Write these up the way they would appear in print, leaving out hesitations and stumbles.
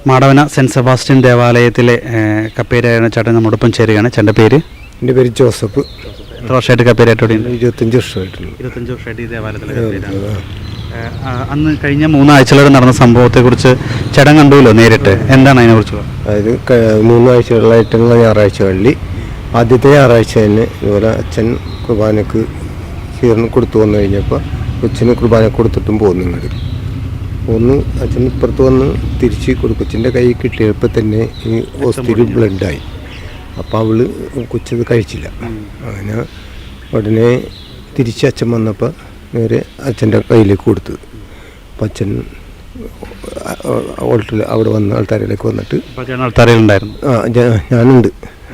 Madavana cent Sebastian ദേവാലയത്തിലെ കപ്പേരായ ചേട്ടൻ നമ്മോടൊപ്പം ചേരുകയാണ്. ചേട്ടൻ്റെ പേര്? എൻ്റെ പേര് ജോസഫ്. എത്ര വർഷമായിട്ട് കപ്പേരായിട്ട്? 25 വർഷമായിട്ടുണ്ട്. 25 വർഷമായിട്ട് ഈ ദേവാലയത്തിലെ അന്ന് കഴിഞ്ഞ 3 ആഴ്ചകളിൽ നടന്ന സംഭവത്തെക്കുറിച്ച് ചേട്ടൻ കണ്ടുവല്ലോ നേരിട്ട്, എന്താണ് അതിനെക്കുറിച്ച്? അതായത് 3 ആഴ്ചകളായിട്ടുള്ള ഞായറാഴ്ചകളിൽ ആദ്യത്തെ ഞായറാഴ്ച തന്നെ ഇതുപോലെ അച്ഛൻ കുർബാനക്ക് കീറിന് കൊടുത്തു വന്നു കഴിഞ്ഞപ്പോൾ കൊച്ചിന് കുർബാന കൊടുത്തിട്ടും പോകുന്നു. ഇങ്ങോട്ട് ഒന്ന് അച്ഛൻ ഇപ്പുറത്ത് വന്ന് തിരിച്ച് കൊച്ചിൻ്റെ കൈ കിട്ടിയപ്പോൾ തന്നെ ഈ ഹോസ്പിറ്റലിൽ ബ്ലഡായി. അപ്പോൾ അവള് കൊച്ചത് കഴിച്ചില്ല. അങ്ങനെ ഉടനെ തിരിച്ച് അച്ഛൻ വന്നപ്പോൾ നേരെ അച്ഛൻ്റെ കയ്യിലേക്ക് കൊടുത്തത്. അപ്പം അച്ഛൻ അവിടെ വന്ന് ആൾത്താരയിലേക്ക് വന്നിട്ട് ആൾത്താരയിലുണ്ടായിരുന്നു. ഞാനുണ്ട്.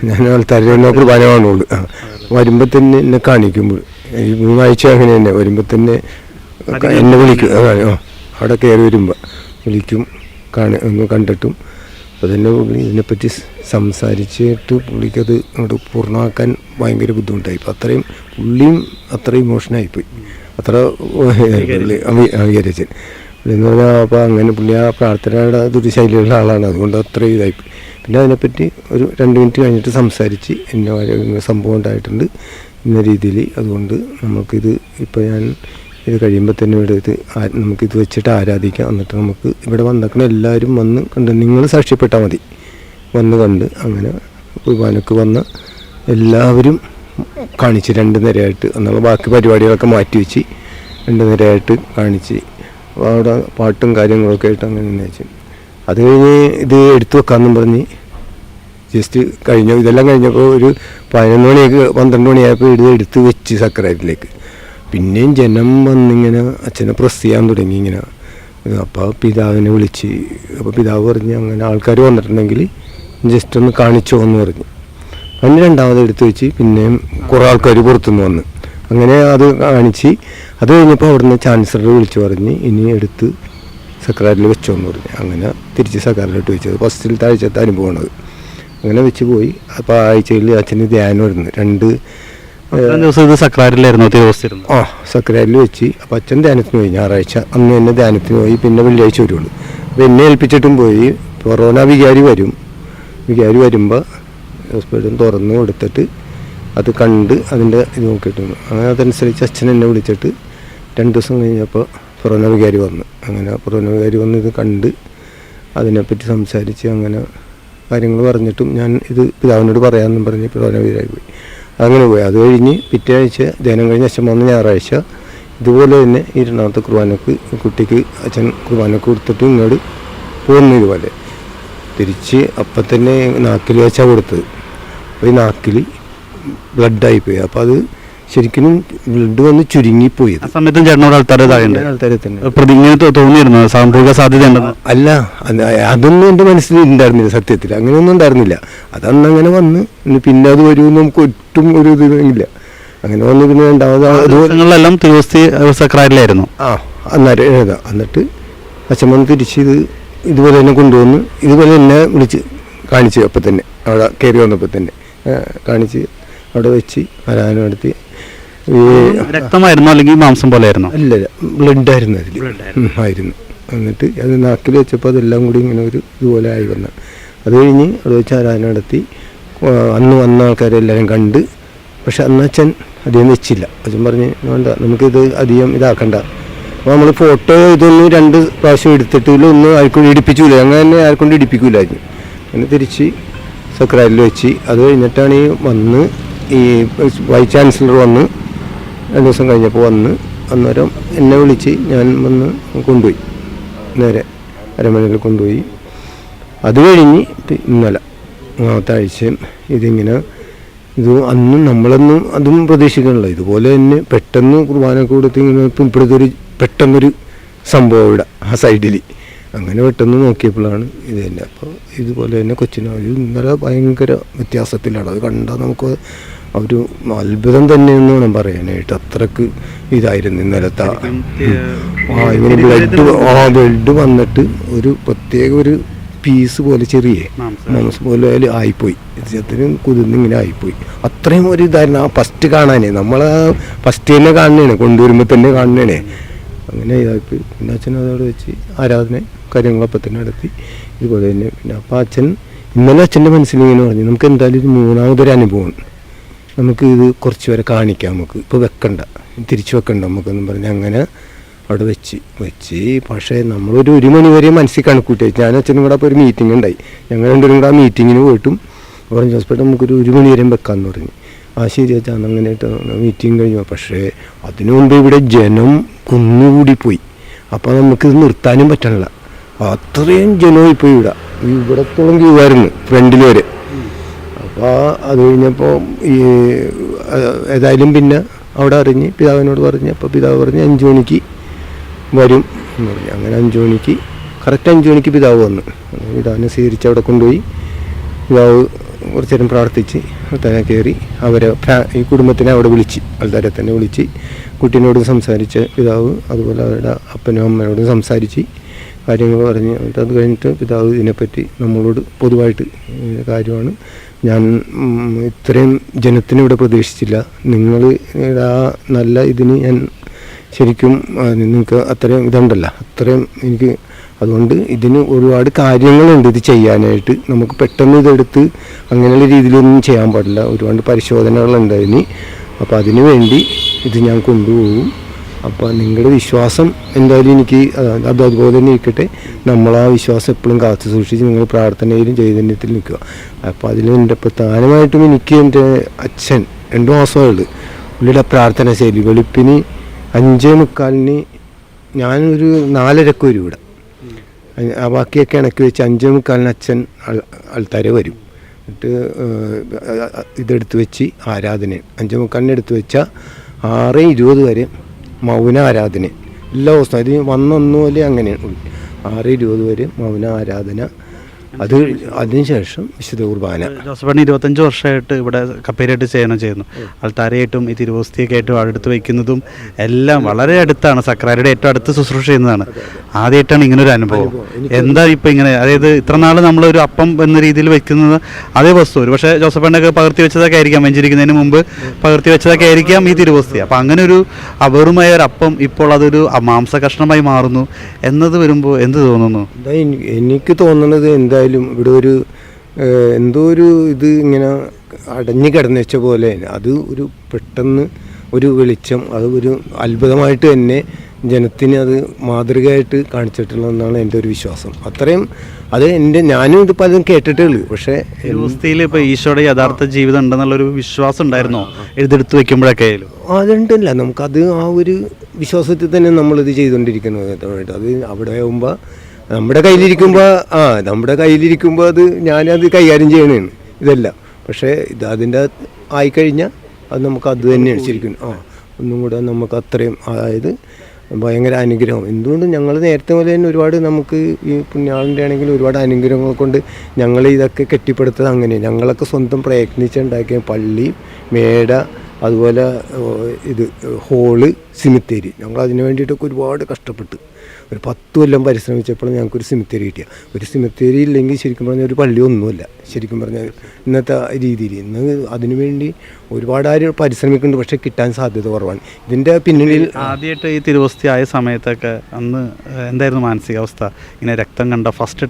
ഞാൻ ആൾത്താരയിൽ കുർബാന കാണുള്ളൂ. വരുമ്പോൾ തന്നെ എന്നെ കാണിക്കുമ്പോൾ ഈ 3 ആഴ്ച അങ്ങനെ തന്നെ വരുമ്പോൾ തന്നെ എന്നെ വിളിക്കും. അവിടെ കയറി വരുമ്പോൾ വിളിക്കും, ഒന്ന് കണ്ടിട്ടും. അപ്പോൾ തന്നെ പുള്ളി ഇതിനെപ്പറ്റി സംസാരിച്ചിട്ട് പുള്ളിക്കത് അങ്ങോട്ട് പൂർണ്ണമാക്കാൻ ഭയങ്കര ബുദ്ധിമുട്ടായി. അപ്പോൾ പുള്ളിയും അത്ര ഇമോഷനായിപ്പോയി, അത്ര അംഗീകരിച്ചൻ എന്ന് പറഞ്ഞാൽ. അപ്പോൾ അങ്ങനെ പുള്ളി ആ പ്രാർത്ഥനയുടെ ദുരിശൈലിയുള്ള ആളാണ്, അതുകൊണ്ട് അത്ര ഇതായിപ്പോയി. പിന്നെ അതിനെപ്പറ്റി ഒരു 2 മിനിറ്റ് കഴിഞ്ഞിട്ട് സംസാരിച്ച് എന്നെ സംഭവം ഉണ്ടായിട്ടുണ്ട് ഇന്ന രീതിയിൽ. അതുകൊണ്ട് നമുക്കിത് ഇപ്പോൾ ഞാൻ ഇത് കഴിയുമ്പോൾ തന്നെ ഇവിടെ നമുക്കിത് വെച്ചിട്ട് ആരാധിക്കാം. എന്നിട്ട് നമുക്ക് ഇവിടെ വന്നേക്കണ എല്ലാവരും വന്ന് കണ്ട്, നിങ്ങൾ സാക്ഷ്യപ്പെട്ടാൽ മതി, വന്ന് കണ്ട്. അങ്ങനെ കുർബാനക്ക് വന്ന എല്ലാവരും കാണിച്ച് 2 നിരയായിട്ട്, എന്നുള്ള ബാക്കി പരിപാടികളൊക്കെ മാറ്റി വെച്ച് 2 നിരയായിട്ട് കാണിച്ച് അവിടെ പാട്ടും കാര്യങ്ങളൊക്കെ ആയിട്ട് അങ്ങനെ വെച്ച്. അത് കഴിഞ്ഞ് ഇത് എടുത്തു വെക്കാമെന്നും പറഞ്ഞ് ജസ്റ്റ് കഴിഞ്ഞു. ഇതെല്ലാം കഴിഞ്ഞപ്പോൾ ഒരു 11 മണിയൊക്കെ 12 മണിയായപ്പോൾ ഇത് എടുത്ത് വെച്ച് സെക്രട്ടറിയിലേക്ക്. പിന്നെയും ജനം വന്നിങ്ങനെ അച്ഛനെ പ്രസ് ചെയ്യാൻ തുടങ്ങി ഇങ്ങനെ. അപ്പോൾ പിതാവിനെ വിളിച്ച്, അപ്പോൾ പിതാവ് പറഞ്ഞ് അങ്ങനെ ആൾക്കാർ വന്നിട്ടുണ്ടെങ്കിൽ ജസ്റ്റ് ഒന്ന് കാണിച്ചോ എന്ന് പറഞ്ഞു. അതിന് 2ാമത് എടുത്ത് വെച്ച് പിന്നെയും കുറേ ആൾക്കാർ പുറത്തുനിന്ന് വന്ന് അങ്ങനെ അത് കാണിച്ച്. അത് കഴിഞ്ഞപ്പോൾ അവിടുന്ന് ചാൻസലർ വിളിച്ച് പറഞ്ഞ് ഇനി എടുത്ത് സെക്രട്ടറിയിൽ വെച്ചോ എന്ന് പറഞ്ഞു. അങ്ങനെ തിരിച്ച് സെക്രട്ടറിയിലോട്ട് വെച്ചത് ഫസ്റ്റിലത്തെ ആഴ്ചത്തെ അനുഭവമാണത്. അങ്ങനെ വെച്ച് പോയി. അപ്പോൾ ആഴ്ചയിൽ അച്ഛന് ധ്യാനം വരുന്നു 2 ദിവസം. ഇത് സക്രാരിലായിരുന്നു? സക്രാരിൽ വെച്ച്. അപ്പോൾ അച്ഛൻ ധ്യാനത്തിന് പോയി ഞായറാഴ്ച. അന്ന് തന്നെ ധ്യാനത്തിന് പോയി. പിന്നെ വെള്ളിയാഴ്ച വരുള്ളൂ. അപ്പോൾ എന്നെ ഏൽപ്പിച്ചിട്ടും പോയി. കൊറോണ വികാരി വരും. വികാരി വരുമ്പോൾ ഹോസ്പിറ്റൽ തുറന്ന് കൊടുത്തിട്ട് അത് കണ്ട് അതിൻ്റെ ഇത് നോക്കിയിട്ട് അങ്ങനെ അതനുസരിച്ച് അച്ഛൻ എന്നെ വിളിച്ചിട്ട് 2 ദിവസം കഴിഞ്ഞപ്പോൾ കൊറോണ വികാരി വന്നു. അങ്ങനെ കൊറോണ വികാരി വന്ന് ഇത് കണ്ട് അതിനെപ്പറ്റി സംസാരിച്ച് അങ്ങനെ കാര്യങ്ങൾ പറഞ്ഞിട്ടും ഞാൻ ഇത് പിതാവിനോട് പറയാമെന്നും പറഞ്ഞ് കൊറോണ വികാരി പോയി. അങ്ങനെ പോയി. അത് കഴിഞ്ഞ് പിറ്റേ ആഴ്ച ധ്യാനം കഴിഞ്ഞ് അച്ഛൻ വന്ന ഞായറാഴ്ച ഇതുപോലെ തന്നെ 2ാമത്തെ കുർബാനക്ക് കുട്ടിക്ക് അച്ഛൻ കുർബാനക്ക് കൊടുത്തിട്ട് ഇങ്ങോട്ട് പോകുന്നു. ഇതുപോലെ തിരിച്ച് അപ്പം തന്നെ നാക്കിൽ വെച്ചാൽ കൊടുത്തത്. അപ്പോൾ ഈ നാക്കിൽ ബ്ലഡായിപ്പോയി. അപ്പോൾ അത് ശരിക്കും ബ്ലഡ് വന്ന് ചുരുങ്ങിപ്പോയി. ആ സമയത്തും ചേട്ടനോട് ആൾക്കാരെ തന്നെ പ്രതിജ്ഞ തോന്നിയിരുന്നു സാമ്പൂഹിക സാധ്യത ഉണ്ടെന്ന്? അല്ല, അതൊന്നും എൻ്റെ മനസ്സിൽ ഉണ്ടായിരുന്നില്ല സത്യത്തിൽ. അങ്ങനെയൊന്നും ഉണ്ടായിരുന്നില്ല. അതന്നങ്ങനെ വന്ന് പിന്നെ അത് വരുമെന്ന് നമുക്ക് ഒട്ടും ഒരു ഇതില്ല. അങ്ങനെ വന്ന് പിന്നെ 2ാമതെല്ലാം തിരുവസ്തി സക്രാരിലായിരുന്നു. അന്നേരം എഴുതാം. എന്നിട്ട് അച്ഛൻ വന്ന് തിരിച്ച് ഇതുപോലെ തന്നെ കൊണ്ടുവന്ന് ഇതുപോലെ എന്നെ വിളിച്ച് കാണിച്ച്. അപ്പം തന്നെ അവിടെ കയറി വന്നപ്പോൾ തന്നെ കാണിച്ച് അവിടെ വെച്ച് ആരാധന നടത്തി. രക്തമായിരുന്നോ അല്ലെങ്കിൽ മാംസം പോലെ ആയിരുന്നോ? അല്ല, ബ്ലഡായിരുന്നു അതിൽ ആയിരുന്നു. എന്നിട്ട് അത് നാക്കിൽ വെച്ചപ്പോൾ അതെല്ലാം കൂടി ഇങ്ങനെ ഒരു ഇതുപോലെ ആയി വന്നു. അത് കഴിഞ്ഞ് അവിടെ വെച്ച് ആരാധന നടത്തി. അന്ന് വന്ന ആൾക്കാരെല്ലാവരും കണ്ട്. പക്ഷെ അന്ന് അച്ഛൻ അധികം വെച്ചില്ല. അച്ഛൻ പറഞ്ഞ് വേണ്ട, നമുക്കിത് അധികം ഇതാക്കണ്ട. അപ്പോൾ നമ്മൾ ഫോട്ടോ ഇതൊന്നും 2 പ്രാവശ്യം എടുത്തിട്ട് ഇതിലൊന്നും ആർക്കൊണ്ട് ഇടിപ്പിച്ചില്ല. അങ്ങനെ തന്നെ ആർക്കൊണ്ട് ഇടിപ്പിക്കില്ലായിരുന്നു. അങ്ങനെ തിരിച്ച് സെക്രട്ടറിയിൽ വെച്ച്. അത് കഴിഞ്ഞിട്ടാണ് ഈ വന്ന് ഈ വൈസ് ചാൻസലർ വന്ന് 2 ദിവസം കഴിഞ്ഞപ്പോൾ വന്ന് അന്നേരം എന്നെ വിളിച്ച് ഞാൻ വന്ന് കൊണ്ടുപോയി. നേരെ അരമനയിൽ കൊണ്ടുപോയി. അത് കഴിഞ്ഞ് ഇന്നലെ 3ാമത്തെ ആഴ്ച ഇതിങ്ങനെ അന്നും നമ്മളൊന്നും അതും പ്രതീക്ഷിക്കണില്ല. ഇതുപോലെ തന്നെ പെട്ടെന്ന് കുർബാന കൊടുത്ത് ഇങ്ങനെ ഇപ്പോഴത്തെ പെട്ടെന്നൊരു സംഭവം ഇവിടെ ആ സൈഡിൽ. അങ്ങനെ പെട്ടെന്ന് നോക്കിയപ്പോഴാണ് ഇത് തന്നെ. അപ്പോൾ ഇതുപോലെ തന്നെ കൊച്ചിന് ഇന്നലെ ഭയങ്കര വ്യത്യാസത്തിലാണ്. അത് കണ്ടാൽ നമുക്ക് ഒരു അത്ഭുതം തന്നെയെന്ന് വേണം പറയാനായിട്ട്. അത്രക്ക് ഇതായിരുന്നു ഇന്നലത്തെ. ഇങ്ങനെ ബ്ലഡ് വന്നിട്ട് ഒരു പ്രത്യേക ഒരു പീസ് പോലെ ചെറിയ മാംസം പോലെ ആയിപ്പോയി. ഇതിനും കുതിർന്നിങ്ങനെ ആയിപ്പോയി. അത്രയും ഒരു ഇതായിരുന്നു ആ ഫസ്റ്റ് കാണാനേ. നമ്മൾ ഫസ്റ്റ് തന്നെ കാണണേ, കൊണ്ടുവരുമ്പോൾ തന്നെ കാണണേ. അങ്ങനെ ഇതായിപ്പോയി. പിന്നെ അച്ഛൻ അതോടെ വെച്ച് ആരാധന കാര്യങ്ങളപ്പം തന്നെ നടത്തി. ഇതുപോലെ തന്നെ പിന്നെ അപ്പം അച്ഛൻ ഇന്നലെ അച്ഛൻ്റെ മനസ്സിലിങ്ങനെ പറഞ്ഞു, നമുക്ക് എന്തായാലും ഇത് മൂന്നാമതൊരു അനുഭവമാണ്, നമുക്ക് ഇത് കുറച്ച് വരെ കാണിക്കാം, നമുക്ക് ഇപ്പോൾ വെക്കണ്ട, തിരിച്ചു വെക്കണ്ട നമുക്കെന്നും പറഞ്ഞ് അങ്ങനെ അവിടെ വെച്ച് പക്ഷേ നമ്മളൊരു 1 മണി വരെ മനസ്സിൽ കണക്കൂട്ടി. ഞാൻ അച്ഛനും കൂടെ അപ്പോൾ ഒരു മീറ്റിംഗ് ഉണ്ടായി, ഞങ്ങൾ രണ്ടുപേരും കൂടെ ആ മീറ്റിങ്ങിന് പോയിട്ടും പറഞ്ഞു ജോസഫേട്ടൻ നമുക്കൊരു 1 മണി വരെയും വെക്കാമെന്ന് പറഞ്ഞു. ആ ശരി അച്ഛാ അങ്ങനെയായിട്ട് മീറ്റിംഗ് കഴിഞ്ഞു. പക്ഷേ അതിനു മുമ്പ് ഇവിടെ ജനം കുന്നുകൂടിപ്പോയി. അപ്പോൾ നമുക്കിത് നിർത്താനും പറ്റണില്ല, അത്രയും ജനമായിപ്പോയി. ഇവിടത്തോളം ക്യൂവായിരുന്നു ഫ്രണ്ടിൽ വരെ. അപ്പോൾ അത് കഴിഞ്ഞപ്പോൾ ഈ ഏതായാലും പിന്നെ അവിടെ അറിഞ്ഞ് പിതാവിനോട് പറഞ്ഞ്, അപ്പോൾ പിതാവ് പറഞ്ഞ് 5 മണിക്ക് വരും എന്ന് പറഞ്ഞു. അങ്ങനെ 5 മണിക്ക് കറക്റ്റ് 5 മണിക്ക് പിതാവ് വന്നു. പിതാവിനെ സ്വീകരിച്ച് അവിടെ കൊണ്ടുപോയി. പിതാവ് കുറച്ച് നേരം പ്രാർത്ഥിച്ച് തന്നെ കയറി അവരെ ഈ കുടുംബത്തിനെ അവിടെ വിളിച്ച്, ആൾക്കാരെ തന്നെ വിളിച്ച് കുട്ടീനോട് സംസാരിച്ച് പിതാവ്, അതുപോലെ അവരുടെ അപ്പനും അമ്മയോടും സംസാരിച്ച് കാര്യങ്ങൾ പറഞ്ഞ്. അത് കഴിഞ്ഞിട്ട് പിതാവ് ഇതിനെപ്പറ്റി നമ്മളോട് പൊതുവായിട്ട് കാര്യമാണ്, ഞാൻ ഇത്രയും ജനത്തിന് ഇവിടെ പ്രതീക്ഷിച്ചില്ല, നിങ്ങൾ ആ നല്ല ഇതിന് ഞാൻ ശരിക്കും നിങ്ങൾക്ക് അത്രയും ഇതുണ്ടല്ലോ, അത്രയും എനിക്ക് അതുകൊണ്ട് ഇതിന് ഒരുപാട് കാര്യങ്ങളുണ്ട് ഇത് ചെയ്യാനായിട്ട്, നമുക്ക് പെട്ടെന്ന് ഇതെടുത്ത് അങ്ങനെയുള്ള രീതിയിലൊന്നും ചെയ്യാൻ പാടില്ല, ഒരുപാട് പരിശോധനകളുണ്ട് അതിന്. അപ്പോൾ അതിനു വേണ്ടി ഇത് ഞാൻ കൊണ്ടുപോകും. അപ്പോൾ നിങ്ങളുടെ വിശ്വാസം എന്തായാലും എനിക്ക് അത് അതുപോലെ തന്നെ ഇരിക്കട്ടെ, നമ്മൾ ആ വിശ്വാസം എപ്പോഴും കാത്തു സൂക്ഷിച്ച് നിങ്ങൾ പ്രാർത്ഥനയിലും ചൈതന്യത്തിൽ നിൽക്കുക. അപ്പോൾ അതിൽ എൻ്റെ പ്രധാനമായിട്ടും എനിക്ക് എൻ്റെ അച്ഛൻ 2 മാസമായുള്ളൂ, പുള്ളിയുടെ പ്രാർത്ഥന ശൈലി. വെളുപ്പിന് 5:45 ഞാനൊരു 4:30 വരും ഇവിടെ, ബാക്കിയൊക്കെ ഇണക്കി വെച്ച് 5:45 അച്ഛൻ ആൾക്കാരെ വരും. എന്നിട്ട് ഇതെടുത്ത് വെച്ച് ആരാധന 5:45 എടുത്ത് വെച്ചാൽ 6:20 വരെ മൗന ആരാധന എല്ലാ ദിവസവും. അത് വന്നൊന്നുപോലെ അങ്ങനെയാണ് 6:20 വരെ മൗന ആരാധന. അതിനുശേഷം വിശുദ്ധ കുർബാന. ജോസഫേട്ടൻ 25 വർഷമായിട്ട് ഇവിടെ കപ്പേരായിട്ട് ചെയ്യുന്നു. ആൾത്താരയായിട്ടും ഈ തിരുവോസ്തിയൊക്കെ ആയിട്ടും അടുത്ത് വയ്ക്കുന്നതും എല്ലാം വളരെ അടുത്താണ്, സക്രാരിയുടെ ഏറ്റവും അടുത്ത് ശുശ്രൂഷ ചെയ്യുന്നതാണ്. ആദ്യമായിട്ടാണ് ഇങ്ങനൊരു അനുഭവം. എന്താ ഇപ്പം ഇങ്ങനെ, അതായത് ഇത്ര നാൾ നമ്മളൊരു അപ്പം എന്ന രീതിയിൽ വെക്കുന്നത് അതേ വസ്തു, ഒരു പക്ഷേ ജോസഫേട്ടനൊക്കെ പകർത്തി വെച്ചതൊക്കെ ആയിരിക്കാം, വെഞ്ചരിക്കുന്നതിന് മുമ്പ് പകർത്തി വെച്ചതൊക്കെ ആയിരിക്കാം ഈ തിരുവോസ്തി. അപ്പം അങ്ങനെ ഒരു അപൂർവമായ ഒരു അപ്പം ഇപ്പോൾ അതൊരു മാംസ കഷ്ണമായി മാറുന്നു എന്നത് വരുമ്പോൾ എന്ത് തോന്നുന്നു? എനിക്ക് തോന്നുന്നത് എന്തായാലും ഇവിടെ ഒരു എന്തോ ഒരു ഇത് ഇങ്ങനെ അടഞ്ഞു കിടന്നു വെച്ച പോലെ, അത് ഒരു പെട്ടെന്ന് ഒരു വെളിച്ചം, അത് ഒരു അത്ഭുതമായിട്ട് തന്നെ ജനത്തിന് അത് മാതൃകയായിട്ട് കാണിച്ചിട്ടുള്ളതെന്നാണ് എൻ്റെ ഒരു വിശ്വാസം. അത്രയും അത് ഞാനും ഇത് പലതും കേട്ടിട്ടേ ഉള്ളൂ. പക്ഷേ തിരുവോസ്തിയിൽ ഇപ്പോൾ ഈശോയുടെ യഥാർത്ഥ ജീവിതം ഉണ്ടെന്നുള്ളൊരു വിശ്വാസം ഉണ്ടായിരുന്നോ എഴുതെടുത്ത് വെക്കുമ്പോഴൊക്കെ? അതുണ്ടല്ല, നമുക്കത് ആ ഒരു വിശ്വാസത്തിൽ തന്നെ നമ്മളിത് ചെയ്തുകൊണ്ടിരിക്കുന്നത്. അത് അവിടെ ആകുമ്പോൾ നമ്മുടെ കയ്യിലിരിക്കുമ്പോൾ അത് ഞാനത് കൈകാര്യം ചെയ്യണതാണ് ഇതെല്ലാം. പക്ഷേ അതിൻ്റെ ആയിക്കഴിഞ്ഞാൽ അത് നമുക്ക് അത് തന്നെയാണ് ശരിക്കും ഒന്നും കൂടെ നമുക്ക് അത്രയും, അതായത് ഭയങ്കര അനുഗ്രഹം. എന്തുകൊണ്ടും ഞങ്ങൾ നേരത്തെ പോലെ തന്നെ ഒരുപാട് നമുക്ക് ഈ പുണ്യാളിൻ്റെ ആണെങ്കിലും ഒരുപാട് അനുഗ്രഹങ്ങൾ കൊണ്ട് ഞങ്ങൾ ഇതൊക്കെ കെട്ടിപ്പടുത്തത് അങ്ങനെ ഞങ്ങളൊക്കെ സ്വന്തം പ്രയത്നിച്ചുണ്ടാക്കിയ പള്ളി, മേട, അതുപോലെ ഇത് ഹോള്, സിമിത്തേരി, ഞങ്ങൾ അതിന് വേണ്ടിയിട്ടൊക്കെ ഒരുപാട് കഷ്ടപ്പെട്ട് ഒരു 10 കൊല്ലം പരിശ്രമിച്ചപ്പോൾ ഞങ്ങൾക്കൊരു സിമിത്തേരി കിട്ടിയ. ഒരു സിമിത്തേരി ഇല്ലെങ്കിൽ ശരിക്കും പറഞ്ഞാൽ ഒരു പള്ളി ഒന്നുമില്ല ശരിക്കും പറഞ്ഞാൽ ഇന്നത്തെ രീതിയിൽ. ഇന്ന് അതിനുവേണ്ടി ഒരുപാട് ആരും പരിശ്രമിക്കുന്നുണ്ട്, പക്ഷേ കിട്ടാൻ സാധ്യത കുറവാണ്. ഇതിൻ്റെ പിന്നിൽ ആദ്യമായിട്ട് ഈ തിരുവോസ്തി ആയ സമയത്തൊക്കെ അന്ന് എന്തായിരുന്നു മാനസികാവസ്ഥ? ഇങ്ങനെ രക്തം കണ്ട ഫസ്റ്റ്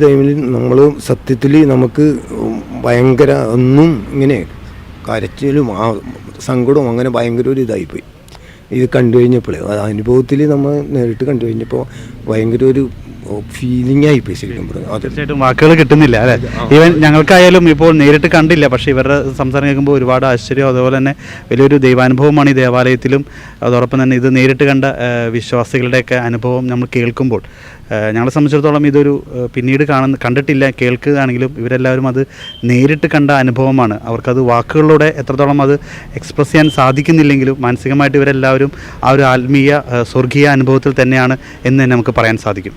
ടൈമിൽ നമ്മൾ സത്യത്തിൽ നമുക്ക് ഭയങ്കര ഒന്നും ഇങ്ങനെ കരച്ചിലും സങ്കടവും അങ്ങനെ ഭയങ്കര ഒരു ഇതായിപ്പോയി ഇത് കണ്ടു കഴിഞ്ഞപ്പോൾ. അനുഭവത്തിൽ നമ്മൾ നേരിട്ട് കണ്ടു കഴിഞ്ഞപ്പോൾ ഭയങ്കര ഒരു ഫീലിംഗ് ആയിപ്പോയി ശരിക്കും പറഞ്ഞു. തീർച്ചയായിട്ടും വാക്കുകൾ കിട്ടുന്നില്ല അല്ലേ? ഈവൻ ഞങ്ങൾക്കായാലും ഇപ്പോൾ നേരിട്ട് കണ്ടില്ല, പക്ഷേ ഇവരുടെ സംസാരം കേൾക്കുമ്പോൾ ഒരുപാട് ആശ്ചര്യം, അതുപോലെ തന്നെ വലിയൊരു ദൈവാനുഭവമാണ് ഈ ദേവാലയത്തിലും. അതോടൊപ്പം തന്നെ ഇത് നേരിട്ട് കണ്ട വിശ്വാസികളുടെയൊക്കെ അനുഭവം നമ്മൾ കേൾക്കുമ്പോൾ ഞങ്ങളെ സംബന്ധിച്ചിടത്തോളം ഇതൊരു പിന്നീട് കണ്ടിട്ടില്ല, കേൾക്കുകയാണെങ്കിലും ഇവരെല്ലാവരും അത് നേരിട്ട് കണ്ട അനുഭവമാണ്. അവർക്കത് വാക്കുകളിലൂടെ എത്രത്തോളം അത് എക്സ്പ്രസ് ചെയ്യാൻ സാധിക്കുന്നില്ലെങ്കിലും മാനസികമായിട്ട് ഇവരെല്ലാവരും ആ ഒരു ആത്മീയ സ്വർഗീയ അനുഭവത്തിൽ തന്നെയാണ് എന്ന് തന്നെ നമുക്ക് പറയാൻ സാധിക്കും.